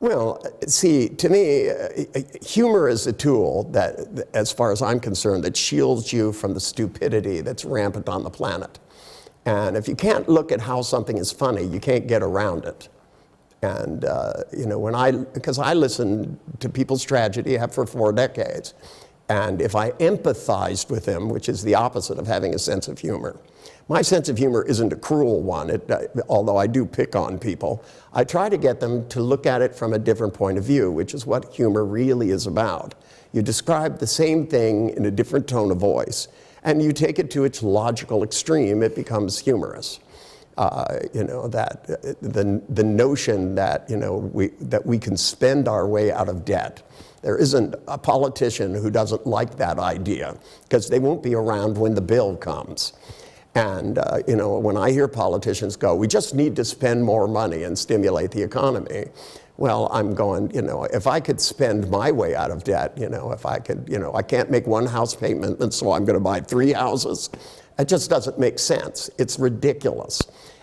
Well, see, to me, humor is a tool that, as far as I'm concerned, that shields you from the stupidity that's rampant on the planet. And if you can't look at how something is funny, you can't get around it. And, you know, because I listen to people's tragedy, I have for 4 decades. And if I empathized with them, which is the opposite of having a sense of humor, my sense of humor isn't a cruel one, although I do pick on people. I try to get them to look at it from a different point of view, which is what humor really is about. You describe the same thing in a different tone of voice, and you take it to its logical extreme, it becomes humorous. You know, that the notion that, you know, that we can spend our way out of debt. There isn't a politician who doesn't like that idea, because they won't be around when the bill comes. And you know, when I hear politicians go, we just need to spend more money and stimulate the economy. Well, I'm going, you know, if I could spend my way out of debt, you know, if I could, you know, I can't make 1 house payment, and so I'm going to buy 3 houses. It just doesn't make sense. It's ridiculous.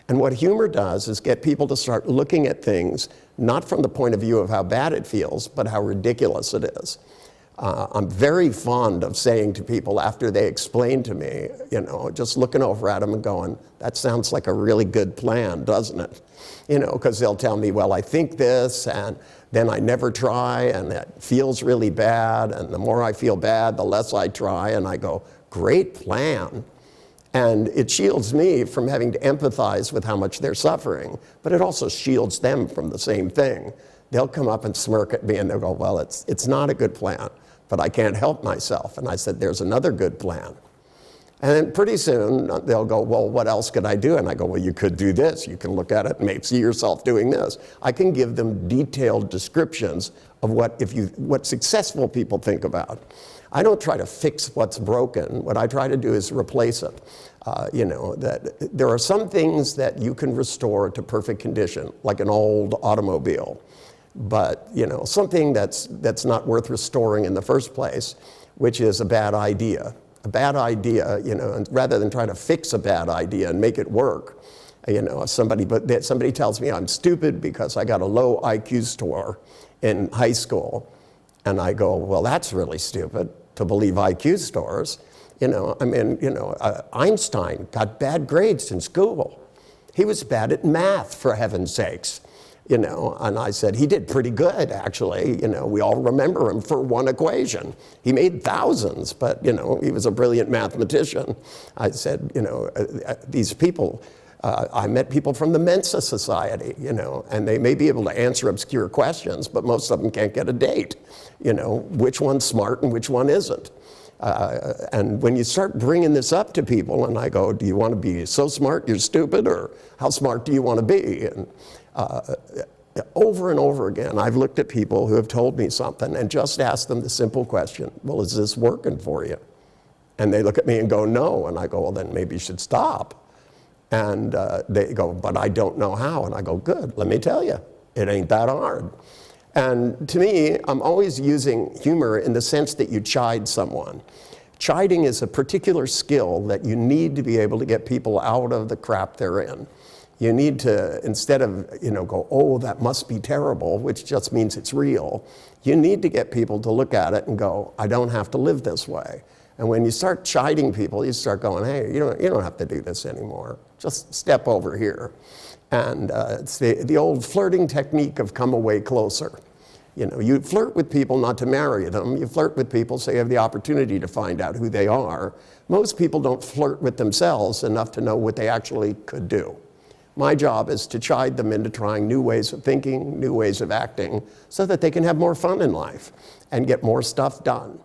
And what humor does is get people to start looking at things not from the point of view of how bad it feels, but how ridiculous it is. I'm very fond of saying to people after they explain to me, you know, just looking over at them and going, that sounds like a really good plan, doesn't it? You know, because they'll tell me, well, I think this, and then I never try, and it feels really bad, and the more I feel bad, the less I try, and I go, great plan. And it shields me from having to empathize with how much they're suffering, but it also shields them from the same thing. They'll come up and smirk at me and they'll go, well, it's not a good plan, but I can't help myself. And I said, there's another good plan. And then pretty soon they'll go, well, what else could I do? And I go, well, you could do this. You can look at it and see yourself doing this. I can give them detailed descriptions of what successful people think about. I don't try to fix what's broken. What I try to do is replace it. You know, that there are some things that you can restore to perfect condition, like an old automobile. But, you know, something that's not worth restoring in the first place, which is a bad idea. A bad idea, you know, and rather than trying to fix a bad idea and make it work, you know, somebody tells me I'm stupid because I got a low IQ score in high school. And I go, well, that's really stupid to believe IQ scores. You know, I mean, you know, Einstein got bad grades in school. He was bad at math, for heaven's sakes. You know, and I said, he did pretty good, actually. You know, we all remember him for one equation. He made thousands, but, you know, he was a brilliant mathematician. I said, you know, these people, I met people from the Mensa Society, you know, and they may be able to answer obscure questions, but most of them can't get a date. You know, which one's smart and which one isn't. And when you start bringing this up to people, and I go, do you want to be so smart you're stupid, or how smart do you want to be? And over and over again, I've looked at people who have told me something and just asked them the simple question, well, is this working for you? And they look at me and go, no. And I go, well, then maybe you should stop. And they go, but I don't know how. And I go, good, let me tell you, it ain't that hard. And to me, I'm always using humor in the sense that you chide someone. Chiding is a particular skill that you need to be able to get people out of the crap they're in. You need to, instead of, you know, go, oh, that must be terrible, which just means it's real. You need to get people to look at it and go, I don't have to live this way. And when you start chiding people, you start going, hey, you don't have to do this anymore. Just step over here. And it's the old flirting technique of come away closer. You know, you flirt with people not to marry them. You flirt with people so you have the opportunity to find out who they are. Most people don't flirt with themselves enough to know what they actually could do. My job is to chide them into trying new ways of thinking, new ways of acting, so that they can have more fun in life and get more stuff done.